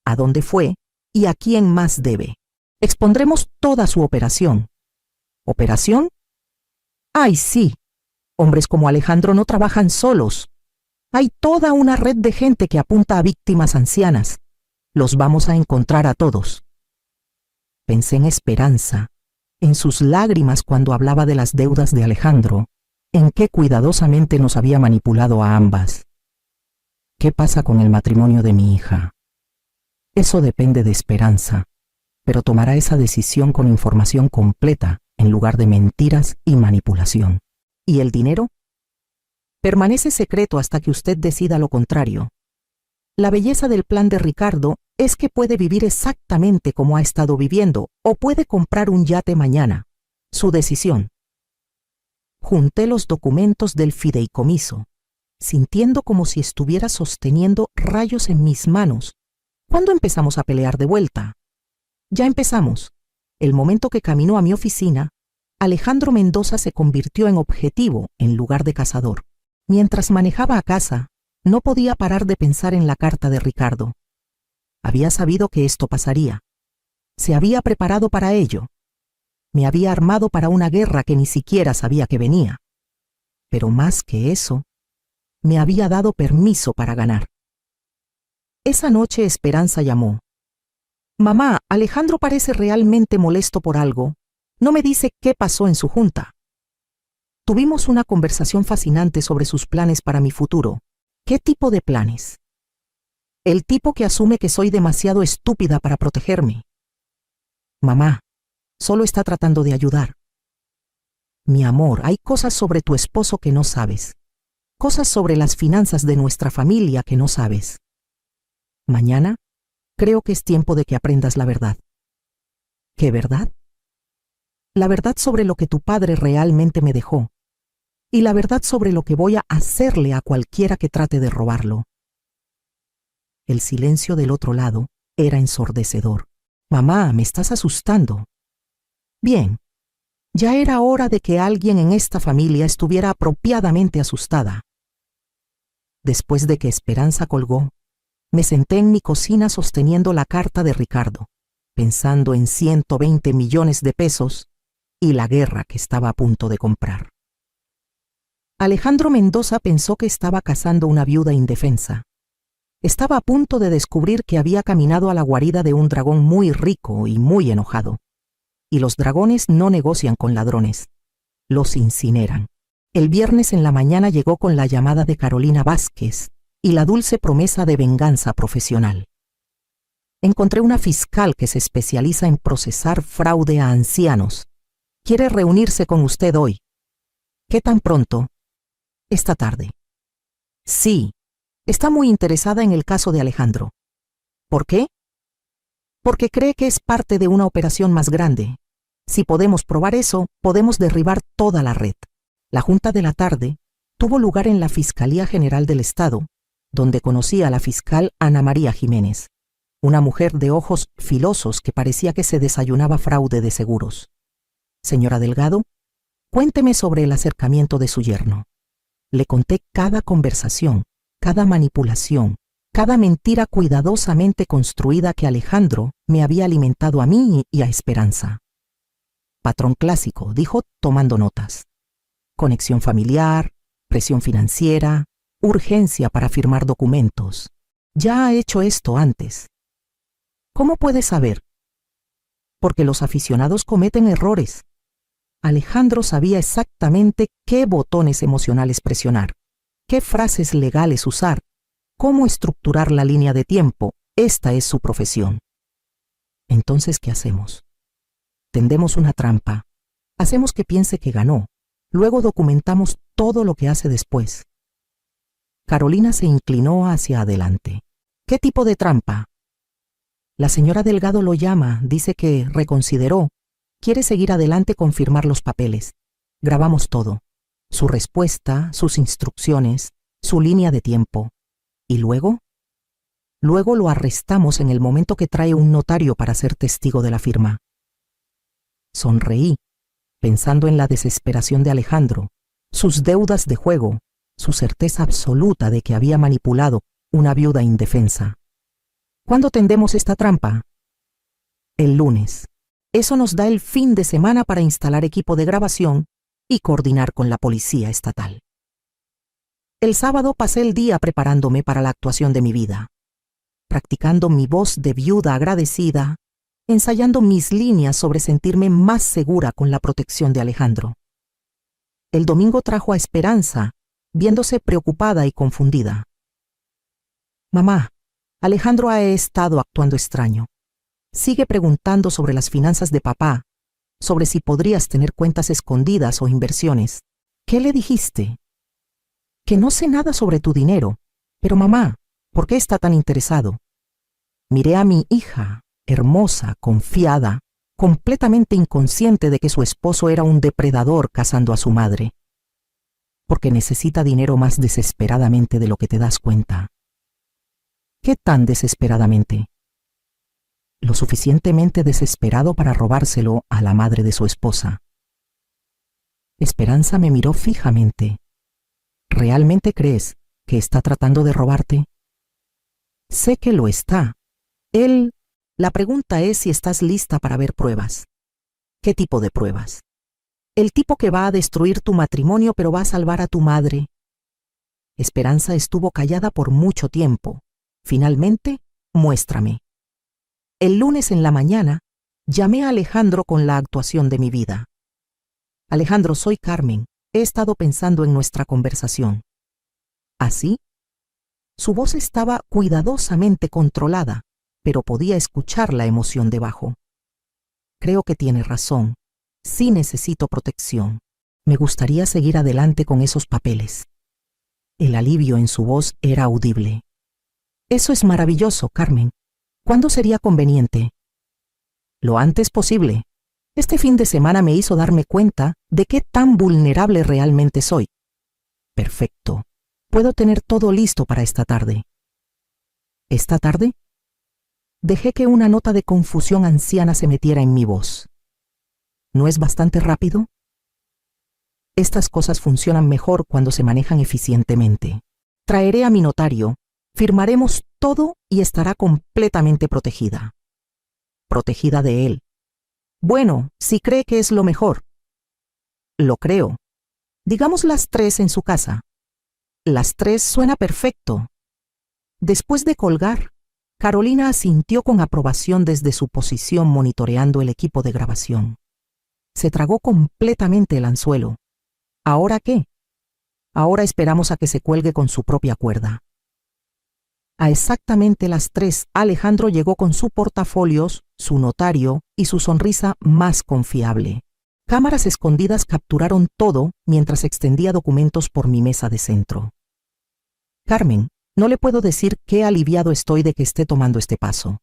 a dónde fue y a quién más debe. Expondremos toda su operación. ¿Operación? ¡Ay, sí! Hombres como Alejandro no trabajan solos. Hay toda una red de gente que apunta a víctimas ancianas. Los vamos a encontrar a todos. Pensé en Esperanza, en sus lágrimas cuando hablaba de las deudas de Alejandro, en qué cuidadosamente nos había manipulado a ambas. ¿Qué pasa con el matrimonio de mi hija? Eso depende de Esperanza, pero tomará esa decisión con información completa en lugar de mentiras y manipulación. ¿Y el dinero? Permanece secreto hasta que usted decida lo contrario. La belleza del plan de Ricardo es que puede vivir exactamente como ha estado viviendo o puede comprar un yate mañana. Su decisión. Junté los documentos del fideicomiso, sintiendo como si estuviera sosteniendo rayos en mis manos. ¿Cuándo empezamos a pelear de vuelta? Ya empezamos. El momento que caminó a mi oficina, Alejandro Mendoza se convirtió en objetivo en lugar de cazador. Mientras manejaba a casa, no podía parar de pensar en la carta de Ricardo. Había sabido que esto pasaría. Se había preparado para ello. Me había armado para una guerra que ni siquiera sabía que venía. Pero más que eso, me había dado permiso para ganar. Esa noche Esperanza llamó. Mamá, Alejandro parece realmente molesto por algo. No me dice qué pasó en su junta. Tuvimos una conversación fascinante sobre sus planes para mi futuro. ¿Qué tipo de planes? El tipo que asume que soy demasiado estúpida para protegerme. Mamá, solo está tratando de ayudar. Mi amor, hay cosas sobre tu esposo que no sabes. Cosas sobre las finanzas de nuestra familia que no sabes. Mañana, creo que es tiempo de que aprendas la verdad. ¿Qué verdad? La verdad sobre lo que tu padre realmente me dejó. Y la verdad sobre lo que voy a hacerle a cualquiera que trate de robarlo. El silencio del otro lado era ensordecedor. Mamá, me estás asustando. Bien, ya era hora de que alguien en esta familia estuviera apropiadamente asustada. Después de que Esperanza colgó, me senté en mi cocina sosteniendo la carta de Ricardo, pensando en 120 millones de pesos y la guerra que estaba a punto de comprar. Alejandro Mendoza pensó que estaba cazando una viuda indefensa. Estaba a punto de descubrir que había caminado a la guarida de un dragón muy rico y muy enojado. Y los dragones no negocian con ladrones, los incineran. El viernes en la mañana llegó con la llamada de Carolina Vázquez y la dulce promesa de venganza profesional. Encontré una fiscal que se especializa en procesar fraude a ancianos. Quiere reunirse con usted hoy. ¿Qué tan pronto? Esta tarde. Sí, está muy interesada en el caso de Alejandro. ¿Por qué? Porque cree que es parte de una operación más grande. Si podemos probar eso, podemos derribar toda la red. La junta de la tarde tuvo lugar en la Fiscalía General del Estado, donde conocí a la fiscal Ana María Jiménez, una mujer de ojos filosos que parecía que se desayunaba fraude de seguros. Señora Delgado, cuénteme sobre el acercamiento de su yerno. Le conté cada conversación, cada manipulación, cada mentira cuidadosamente construida que Alejandro me había alimentado a mí y a Esperanza. Patrón clásico, dijo tomando notas. Conexión familiar, presión financiera, urgencia para firmar documentos. Ya ha hecho esto antes. ¿Cómo puede saber? Porque los aficionados cometen errores. Alejandro sabía exactamente qué botones emocionales presionar, qué frases legales usar, cómo estructurar la línea de tiempo. Esta es su profesión. Entonces, ¿qué hacemos? Tendemos una trampa. Hacemos que piense que ganó. Luego documentamos todo lo que hace después. Carolina se inclinó hacia adelante. ¿Qué tipo de trampa? La señora Delgado lo llama, dice que reconsideró. Quiere seguir adelante con firmar los papeles. Grabamos todo. Su respuesta, sus instrucciones, su línea de tiempo. ¿Y luego? Luego lo arrestamos en el momento que trae un notario para ser testigo de la firma. Sonreí, pensando en la desesperación de Alejandro, sus deudas de juego, su certeza absoluta de que había manipulado una viuda indefensa. ¿Cuándo tendemos esta trampa? El lunes. Eso nos da el fin de semana para instalar equipo de grabación y coordinar con la policía estatal. El sábado pasé el día preparándome para la actuación de mi vida, practicando mi voz de viuda agradecida, ensayando mis líneas sobre sentirme más segura con la protección de Alejandro. El domingo trajo a Esperanza, viéndose preocupada y confundida. Mamá, Alejandro ha estado actuando extraño. Sigue preguntando sobre las finanzas de papá, sobre si podrías tener cuentas escondidas o inversiones. ¿Qué le dijiste? Que no sé nada sobre tu dinero, pero mamá, ¿Por qué está tan interesado? Miré a mi hija, hermosa, confiada, completamente inconsciente de que su esposo era un depredador cazando a su madre. Porque necesita dinero más desesperadamente de lo que te das cuenta. ¿Qué tan desesperadamente? Lo suficientemente desesperado para robárselo a la madre de su esposa. Esperanza me miró fijamente. ¿Realmente crees que está tratando de robarte? Sé que lo está. La pregunta es si estás lista para ver pruebas. ¿Qué tipo de pruebas? El tipo que va a destruir tu matrimonio pero va a salvar a tu madre. Esperanza estuvo callada por mucho tiempo. Finalmente, muéstrame. El lunes en la mañana, llamé a Alejandro con la actuación de mi vida. Alejandro, soy Carmen. He estado pensando en nuestra conversación. ¿Así? Su voz estaba cuidadosamente controlada, pero podía escuchar la emoción debajo. Creo que tiene razón. Sí necesito protección. Me gustaría seguir adelante con esos papeles. El alivio en su voz era audible. Eso es maravilloso, Carmen. ¿Cuándo sería conveniente? Lo antes posible. Este fin de semana me hizo darme cuenta de qué tan vulnerable realmente soy. Perfecto. Puedo tener todo listo para esta tarde. ¿Esta tarde? Dejé que una nota de confusión anciana se metiera en mi voz. ¿No es bastante rápido? Estas cosas funcionan mejor cuando se manejan eficientemente. Traeré a mi notario, firmaremos todo y estará completamente protegida. Protegida de él. Bueno, si cree que es lo mejor. Lo creo. Digamos las 3 en su casa. Las 3 suena perfecto. Después de colgar, Carolina asintió con aprobación desde su posición monitoreando el equipo de grabación. Se tragó completamente el anzuelo. ¿Ahora qué? Ahora esperamos a que se cuelgue con su propia cuerda. A exactamente las 3, Alejandro llegó con su portafolios, su notario y su sonrisa más confiable. Cámaras escondidas capturaron todo mientras extendía documentos por mi mesa de centro. Carmen, no le puedo decir qué aliviado estoy de que esté tomando este paso.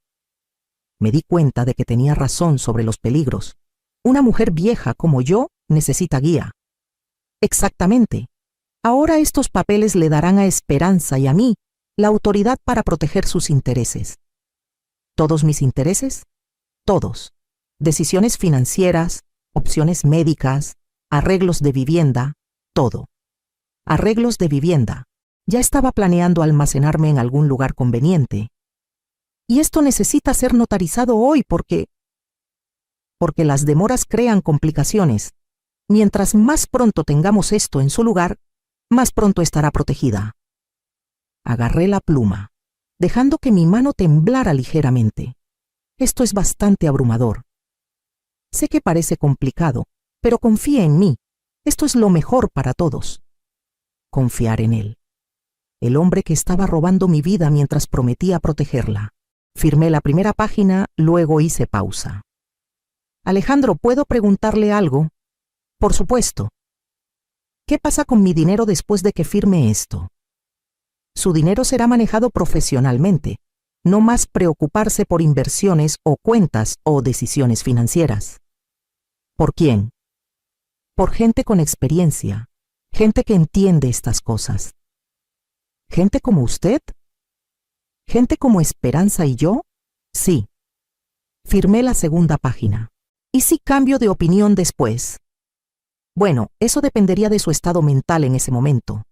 Me di cuenta de que tenía razón sobre los peligros. Una mujer vieja como yo necesita guía. Exactamente. Ahora estos papeles le darán a Esperanza y a mí la autoridad para proteger sus intereses. ¿Todos mis intereses? Todos. Decisiones financieras, opciones médicas, arreglos de vivienda, todo. Arreglos de vivienda. Ya estaba planeando almacenarme en algún lugar conveniente. Y esto necesita ser notarizado hoy porque las demoras crean complicaciones. Mientras más pronto tengamos esto en su lugar, más pronto estará protegida. Agarré la pluma, dejando que mi mano temblara ligeramente. Esto es bastante abrumador. Sé que parece complicado, pero confía en mí. Esto es lo mejor para todos. Confiar en él. El hombre que estaba robando mi vida mientras prometía protegerla. Firmé la primera página, luego hice pausa. Alejandro, ¿puedo preguntarle algo? Por supuesto. ¿Qué pasa con mi dinero después de que firme esto? Su dinero será manejado profesionalmente, no más preocuparse por inversiones o cuentas o decisiones financieras. ¿Por quién? Por gente con experiencia, gente que entiende estas cosas. ¿Gente como usted? ¿Gente como Esperanza y yo? Sí. Firmé la segunda página. ¿Y si cambio de opinión después? Bueno, eso dependería de su estado mental en ese momento.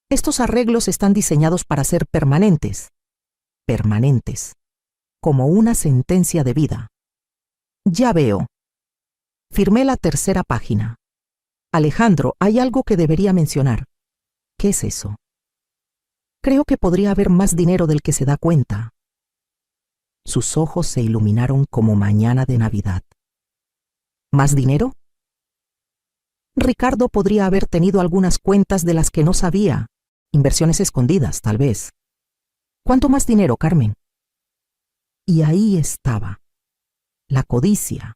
Estos arreglos están diseñados para ser permanentes. Permanentes. Como una sentencia de vida. Ya veo. Firmé la tercera página. Alejandro, hay algo que debería mencionar. ¿Qué es eso? Creo que podría haber más dinero del que se da cuenta. Sus ojos se iluminaron como mañana de Navidad. ¿Más dinero? Ricardo podría haber tenido algunas cuentas de las que no sabía. Inversiones escondidas, tal vez. ¿Cuánto más dinero, Carmen? Y ahí estaba. La codicia,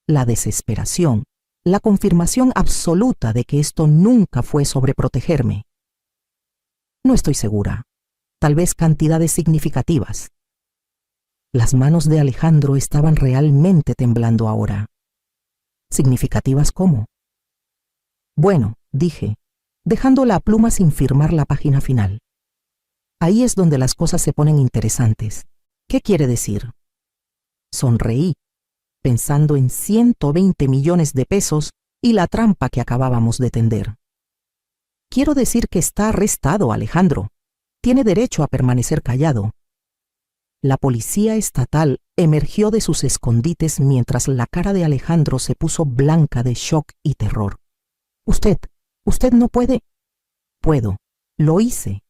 la desesperación, la confirmación absoluta de que esto nunca fue sobre protegerme. No estoy segura. tal vez cantidades significativas. Las manos de Alejandro estaban realmente temblando ahora. ¿Significativas cómo? Bueno, dije, dejando la pluma sin firmar la página final. Ahí es donde las cosas se ponen interesantes. ¿Qué quiere decir? Sonreí, pensando en 120 millones de pesos y la trampa que acabábamos de tender. Quiero decir que está arrestado, Alejandro. Tiene derecho a permanecer callado. La policía estatal emergió de sus escondites mientras la cara de Alejandro se puso blanca de shock y terror. Usted no puede. Puedo. Lo hice.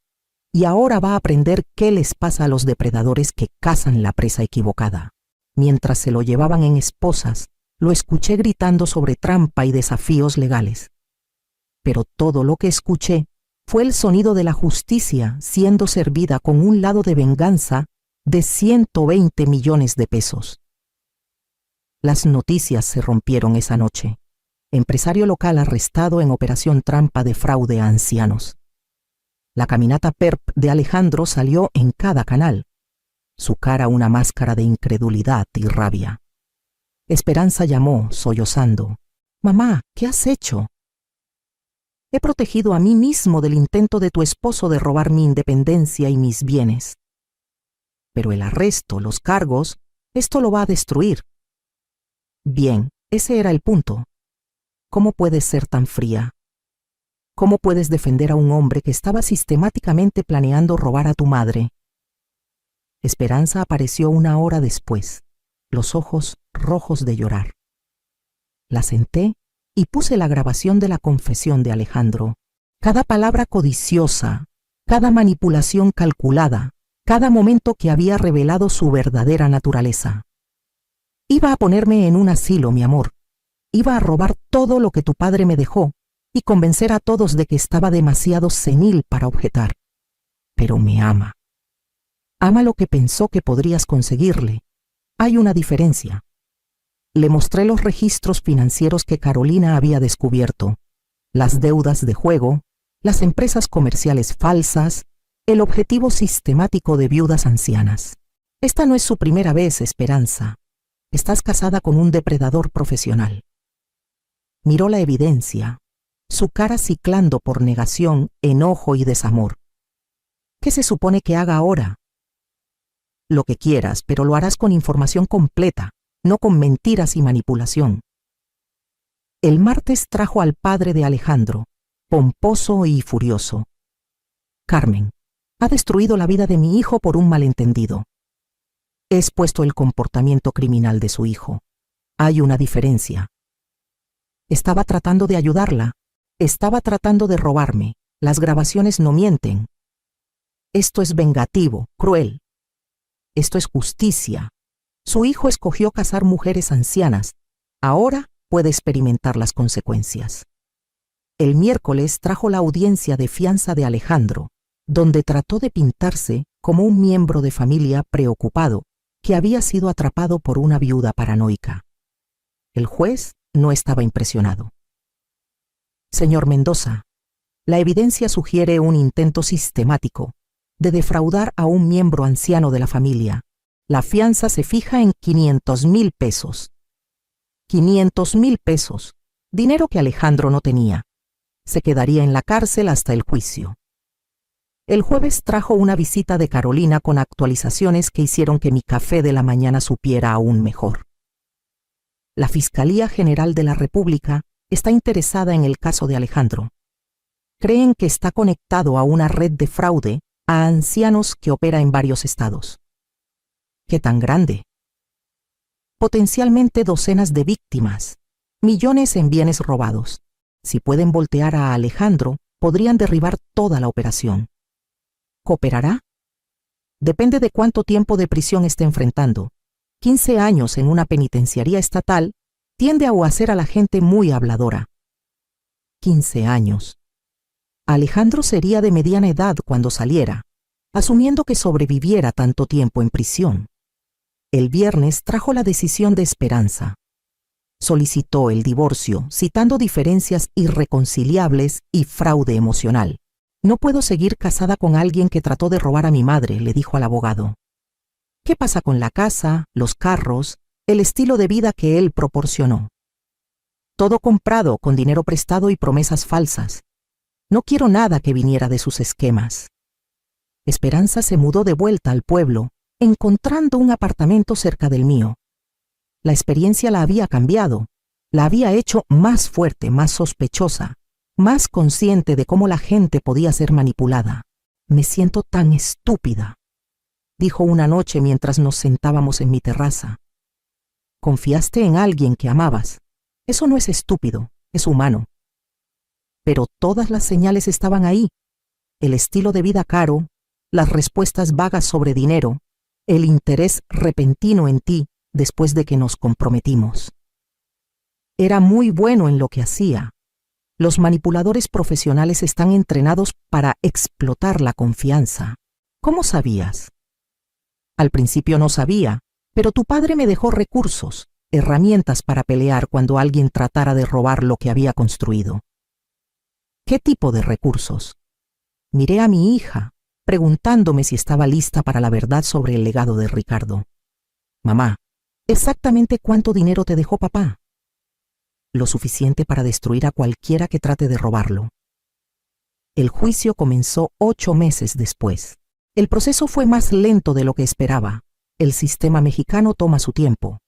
Y ahora va a aprender qué les pasa a los depredadores que cazan la presa equivocada. Mientras se lo llevaban en esposas, lo escuché gritando sobre trampa y desafíos legales. Pero todo lo que escuché fue el sonido de la justicia siendo servida con un lado de venganza de 120 millones de pesos. Las noticias se rompieron esa noche. Empresario local arrestado en operación trampa de fraude a ancianos. La caminata PERP de Alejandro salió en cada canal. Su cara una máscara de incredulidad y rabia. Esperanza llamó, sollozando. «Mamá, ¿qué has hecho?» «He protegido a mí mismo del intento de tu esposo de robar mi independencia y mis bienes. Pero el arresto, los cargos, esto lo va a destruir». «Bien, ese era el punto. ¿Cómo puedes ser tan fría? ¿Cómo puedes defender a un hombre que estaba sistemáticamente planeando robar a tu madre?» Esperanza apareció una hora después, los ojos rojos de llorar. La senté y puse la grabación de la confesión de Alejandro. Cada palabra codiciosa, cada manipulación calculada, cada momento que había revelado su verdadera naturaleza. Iba a ponerme en un asilo, mi amor. Iba a robar todo lo que tu padre me dejó y convencer a todos de que estaba demasiado senil para objetar. Pero me ama. Ama lo que pensó que podrías conseguirle. Hay una diferencia. Le mostré los registros financieros que Carolina había descubierto, las deudas de juego, las empresas comerciales falsas, el objetivo sistemático de viudas ancianas. Esta no es su primera vez, Esperanza. Estás casada con un depredador profesional. Miró la evidencia, su cara ciclando por negación, enojo y desamor. ¿Qué se supone que haga ahora? Lo que quieras, pero lo harás con información completa, no con mentiras y manipulación. El martes trajo al padre de Alejandro, pomposo y furioso. Carmen, ha destruido la vida de mi hijo por un malentendido. He expuesto el comportamiento criminal de su hijo. Hay una diferencia. Estaba tratando de ayudarla. Estaba tratando de robarme. Las grabaciones no mienten. Esto es vengativo, cruel. Esto es justicia. Su hijo escogió casar mujeres ancianas. Ahora puede experimentar las consecuencias. El miércoles trajo la audiencia de fianza de Alejandro, donde trató de pintarse como un miembro de familia preocupado que había sido atrapado por una viuda paranoica. El juez no estaba impresionado. Señor Mendoza, la evidencia sugiere un intento sistemático de defraudar a un miembro anciano de la familia. La fianza se fija en 500,000 pesos. 500,000 pesos, dinero que Alejandro no tenía. Se quedaría en la cárcel hasta el juicio. El jueves trajo una visita de Carolina con actualizaciones que hicieron que mi café de la mañana supiera aún mejor. La Fiscalía General de la República está interesada en el caso de Alejandro. Creen que está conectado a una red de fraude a ancianos que opera en varios estados. ¿Qué tan grande? Potencialmente docenas de víctimas, millones en bienes robados. Si pueden voltear a Alejandro, podrían derribar toda la operación. ¿Cooperará? Depende de cuánto tiempo de prisión esté enfrentando. 15 años en una penitenciaría estatal tiende a hacer a la gente muy habladora. 15 años. Alejandro sería de mediana edad cuando saliera, asumiendo que sobreviviera tanto tiempo en prisión. El viernes trajo la decisión de Esperanza. Solicitó el divorcio, citando diferencias irreconciliables y fraude emocional. No puedo seguir casada con alguien que trató de robar a mi madre, le dijo al abogado. ¿Qué pasa con la casa, los carros, el estilo de vida que él proporcionó? Todo comprado con dinero prestado y promesas falsas. No quiero nada que viniera de sus esquemas. Esperanza se mudó de vuelta al pueblo, encontrando un apartamento cerca del mío. La experiencia la había cambiado, la había hecho más fuerte, más sospechosa, más consciente de cómo la gente podía ser manipulada. Me siento tan estúpida, dijo una noche mientras nos sentábamos en mi terraza. Confiaste en alguien que amabas. Eso no es estúpido, es humano. Pero todas las señales estaban ahí. El estilo de vida caro, las respuestas vagas sobre dinero, el interés repentino en ti después de que nos comprometimos. Era muy bueno en lo que hacía. Los manipuladores profesionales están entrenados para explotar la confianza. ¿Cómo sabías? Al principio no sabía, pero tu padre me dejó recursos, herramientas para pelear cuando alguien tratara de robar lo que había construido. ¿Qué tipo de recursos? Miré a mi hija, preguntándome si estaba lista para la verdad sobre el legado de Ricardo. Mamá, ¿exactamente cuánto dinero te dejó papá? Lo suficiente para destruir a cualquiera que trate de robarlo. El juicio comenzó 8 meses después. El proceso fue más lento de lo que esperaba. El sistema mexicano toma su tiempo.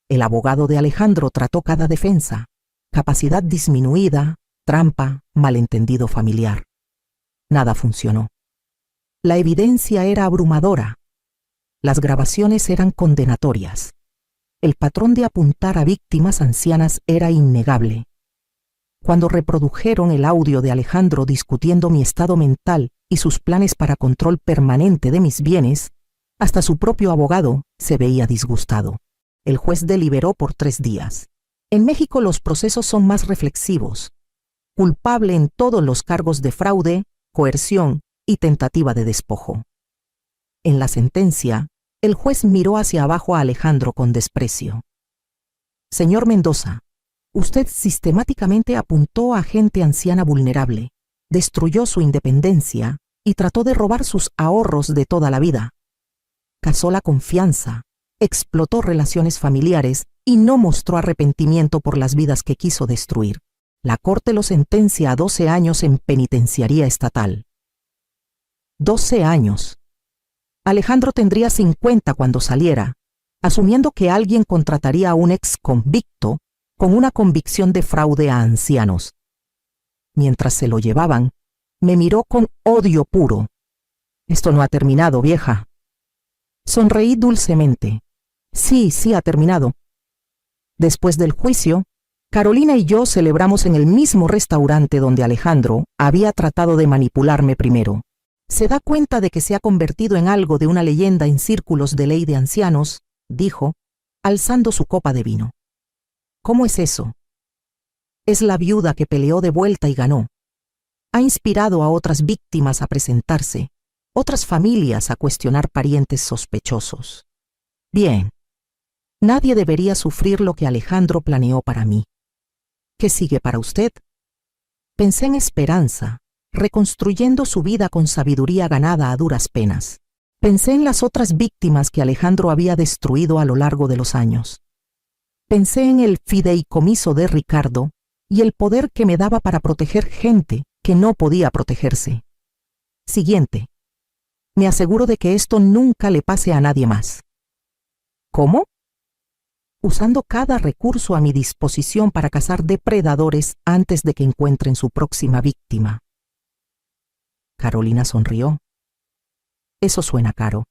El abogado de Alejandro trató cada defensa. Capacidad disminuida, trampa, malentendido familiar. Nada funcionó. La evidencia era abrumadora. Las grabaciones eran condenatorias. El patrón de apuntar a víctimas ancianas era innegable. Cuando reprodujeron el audio de Alejandro discutiendo mi estado mental y sus planes para control permanente de mis bienes, hasta su propio abogado se veía disgustado. El juez deliberó por 3 días. En México los procesos son más reflexivos. Culpable en todos los cargos de fraude, coerción y tentativa de despojo. En la sentencia, el juez miró hacia abajo a Alejandro con desprecio. Señor Mendoza, usted sistemáticamente apuntó a gente anciana vulnerable, destruyó su independencia y trató de robar sus ahorros de toda la vida. Cazó la confianza, explotó relaciones familiares y no mostró arrepentimiento por las vidas que quiso destruir. La corte lo sentencia a 12 años en penitenciaría estatal. 12 años. Alejandro tendría 50 cuando saliera, asumiendo que alguien contrataría a un ex convicto con una convicción de fraude a ancianos. Mientras se lo llevaban, me miró con odio puro. Esto no ha terminado, vieja. Sonreí dulcemente. Sí, ha terminado. Después del juicio, Carolina y yo celebramos en el mismo restaurante donde Alejandro había tratado de manipularme primero. Se da cuenta de que se ha convertido en algo de una leyenda en círculos de ley de ancianos, dijo, alzando su copa de vino. ¿Cómo es eso? Es la viuda que peleó de vuelta y ganó. Ha inspirado a otras víctimas a presentarse, otras familias a cuestionar parientes sospechosos. Bien, nadie debería sufrir lo que Alejandro planeó para mí. ¿Qué sigue para usted? Pensé en Esperanza, reconstruyendo su vida con sabiduría ganada a duras penas. Pensé en las otras víctimas que Alejandro había destruido a lo largo de los años. Pensé en el fideicomiso de Ricardo y el poder que me daba para proteger gente que no podía protegerse. Siguiente. Me aseguro de que esto nunca le pase a nadie más. ¿Cómo? Usando cada recurso a mi disposición para cazar depredadores antes de que encuentren su próxima víctima. Carolina sonrió. Eso suena caro.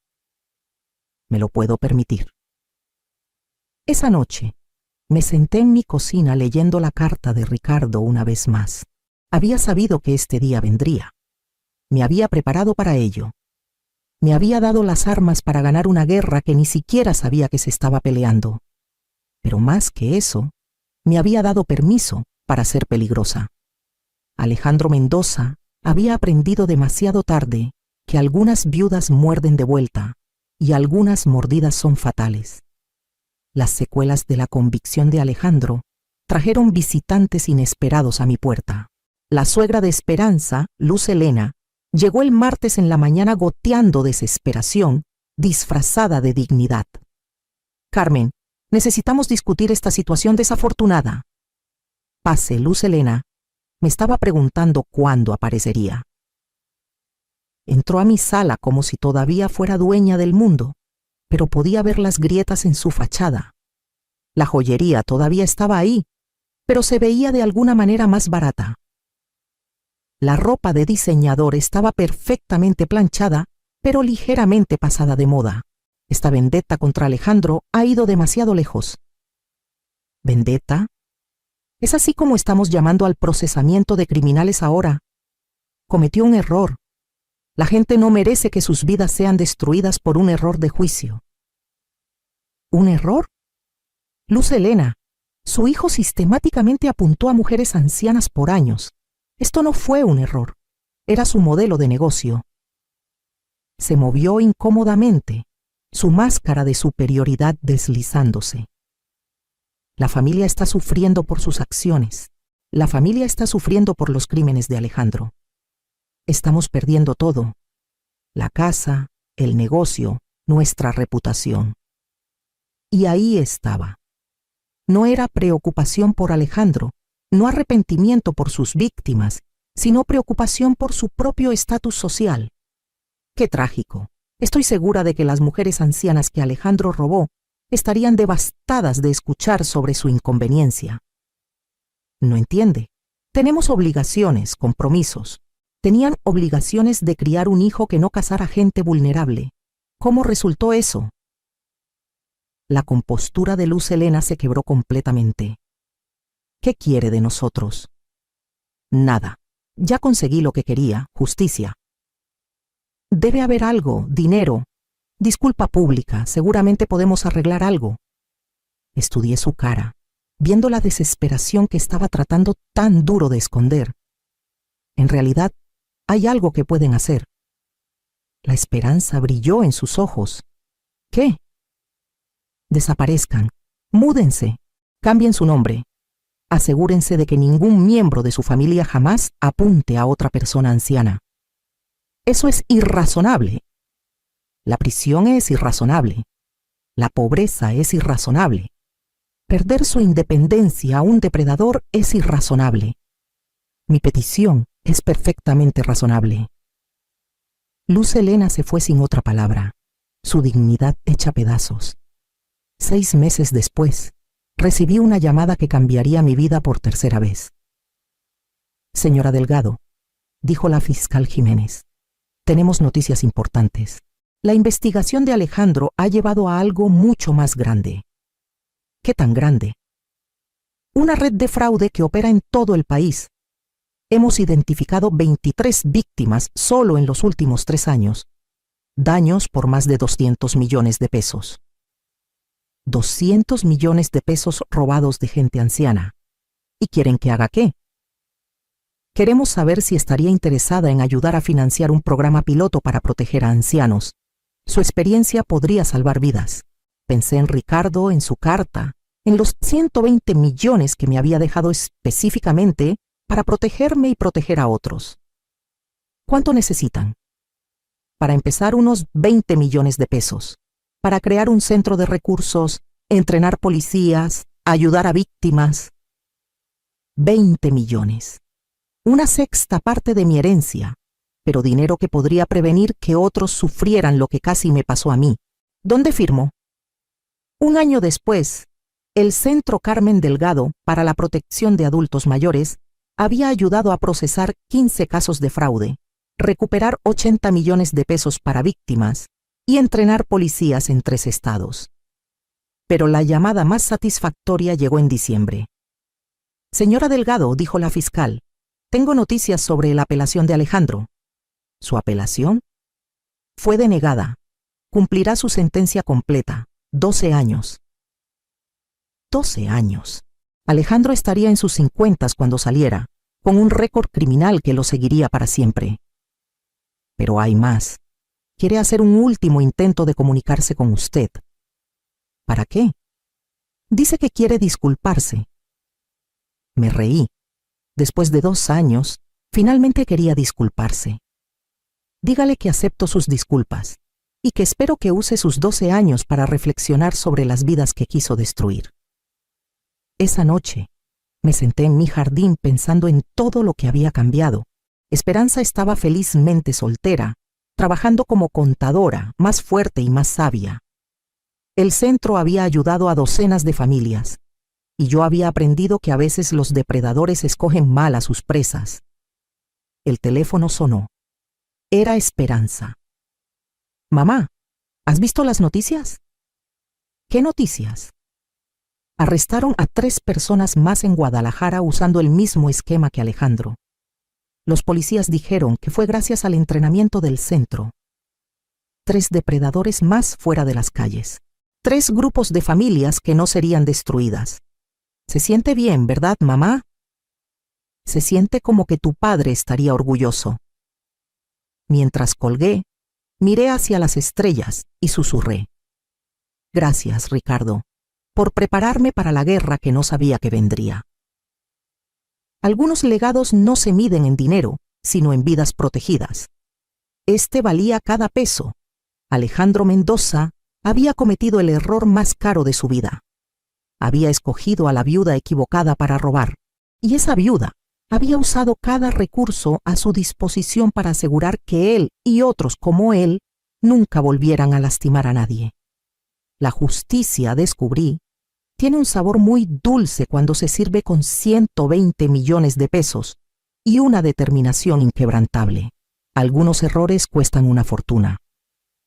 Me lo puedo permitir. Esa noche, me senté en mi cocina leyendo la carta de Ricardo una vez más. Había sabido que este día vendría. Me había preparado para ello. Me había dado las armas para ganar una guerra que ni siquiera sabía que se estaba peleando. Pero más que eso, me había dado permiso para ser peligrosa. Alejandro Mendoza había aprendido demasiado tarde que algunas viudas muerden de vuelta y algunas mordidas son fatales. Las secuelas de la convicción de Alejandro trajeron visitantes inesperados a mi puerta. La suegra de Esperanza, Luz Helena, llegó el martes en la mañana goteando desesperación, disfrazada de dignidad. Carmen, necesitamos discutir esta situación desafortunada. Pase, Luz Helena. Me estaba preguntando cuándo aparecería. Entró a mi sala como si todavía fuera dueña del mundo, pero podía ver las grietas en su fachada. La joyería todavía estaba ahí, pero se veía de alguna manera más barata. La ropa de diseñador estaba perfectamente planchada, pero ligeramente pasada de moda. Esta vendetta contra Alejandro ha ido demasiado lejos. ¿Vendetta? Es así como estamos llamando al procesamiento de criminales ahora. Cometió un error. La gente no merece que sus vidas sean destruidas por un error de juicio. ¿Un error? Luz Helena, su hijo sistemáticamente apuntó a mujeres ancianas por años. Esto no fue un error. Era su modelo de negocio. Se movió incómodamente, su máscara de superioridad deslizándose. La familia está sufriendo por sus acciones. La familia está sufriendo por los crímenes de Alejandro. Estamos perdiendo todo. La casa, el negocio, nuestra reputación. Y ahí estaba. No era preocupación por Alejandro, no arrepentimiento por sus víctimas, sino preocupación por su propio estatus social. ¡Qué trágico! Estoy segura de que las mujeres ancianas que Alejandro robó estarían devastadas de escuchar sobre su inconveniencia. No entiende. Tenemos obligaciones, compromisos. Tenían obligaciones de criar un hijo que no casara gente vulnerable. ¿Cómo resultó eso? La compostura de Luz Helena se quebró completamente. ¿Qué quiere de nosotros? Nada. Ya conseguí lo que quería, justicia. Debe haber algo, dinero. Disculpa pública, seguramente podemos arreglar algo. Estudié su cara, viendo la desesperación que estaba tratando tan duro de esconder. En realidad, hay algo que pueden hacer. La esperanza brilló en sus ojos. ¿Qué? Desaparezcan, múdense, cambien su nombre. Asegúrense de que ningún miembro de su familia jamás apunte a otra persona anciana. Eso es irrazonable. La prisión es irrazonable. La pobreza es irrazonable. Perder su independencia a un depredador es irrazonable. Mi petición es perfectamente razonable. Luz Helena se fue sin otra palabra, su dignidad hecha pedazos. 6 meses después, recibí una llamada que cambiaría mi vida por tercera vez. Señora Delgado, dijo la fiscal Jiménez, tenemos noticias importantes. La investigación de Alejandro ha llevado a algo mucho más grande. ¿Qué tan grande? Una red de fraude que opera en todo el país. Hemos identificado 23 víctimas solo en los últimos 3 años. Daños por más de 200 millones de pesos. 200 millones de pesos robados de gente anciana. ¿Y quieren que haga qué? Queremos saber si estaría interesada en ayudar a financiar un programa piloto para proteger a ancianos. Su experiencia podría salvar vidas. Pensé en Ricardo, en su carta, en los 120 millones que me había dejado específicamente para protegerme y proteger a otros. ¿Cuánto necesitan? Para empezar, unos 20 millones de pesos. Para crear un centro de recursos, entrenar policías, ayudar a víctimas. 20 millones. Una sexta parte de mi herencia, pero dinero que podría prevenir que otros sufrieran lo que casi me pasó a mí. ¿Dónde firmo? 1 año después, el Centro Carmen Delgado para la Protección de Adultos Mayores había ayudado a procesar 15 casos de fraude, recuperar 80 millones de pesos para víctimas y entrenar policías en 3 estados. Pero la llamada más satisfactoria llegó en diciembre. Señora Delgado, dijo la fiscal, tengo noticias sobre la apelación de Alejandro. ¿Su apelación? Fue denegada. Cumplirá su sentencia completa, 12 años. 12 años. Alejandro estaría en sus 50 cuando saliera, con un récord criminal que lo seguiría para siempre. Pero hay más. Quiere hacer un último intento de comunicarse con usted. ¿Para qué? Dice que quiere disculparse. Me reí. después de 2 años, finalmente quería disculparse. Dígale que acepto sus disculpas y que espero que use sus 12 años para reflexionar sobre las vidas que quiso destruir. Esa noche, me senté en mi jardín pensando en todo lo que había cambiado. Esperanza estaba felizmente soltera, trabajando como contadora, más fuerte y más sabia. El centro había ayudado a docenas de familias, y yo había aprendido que a veces los depredadores escogen mal a sus presas. El teléfono sonó. Era Esperanza. Mamá, ¿has visto las noticias? ¿Qué noticias? Arrestaron a 3 personas más en Guadalajara usando el mismo esquema que Alejandro. Los policías dijeron que fue gracias al entrenamiento del centro. 3 depredadores más fuera de las calles. 3 grupos de familias que no serían destruidas. Se siente bien, ¿verdad, mamá? Se siente como que tu padre estaría orgulloso. Mientras colgué, miré hacia las estrellas y susurré. Gracias, Ricardo, por prepararme para la guerra que no sabía que vendría. Algunos legados no se miden en dinero, sino en vidas protegidas. Este valía cada peso. Alejandro Mendoza había cometido el error más caro de su vida. Había escogido a la viuda equivocada para robar, y esa viuda había usado cada recurso a su disposición para asegurar que él y otros como él nunca volvieran a lastimar a nadie. La justicia, descubrí, tiene un sabor muy dulce cuando se sirve con 120 millones de pesos y una determinación inquebrantable. Algunos errores cuestan una fortuna.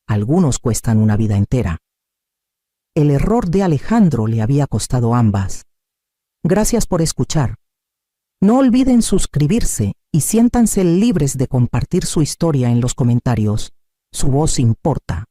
Algunos cuestan una vida entera. El error de Alejandro le había costado ambas. Gracias por escuchar. No olviden suscribirse y siéntanse libres de compartir su historia en los comentarios. Su voz importa.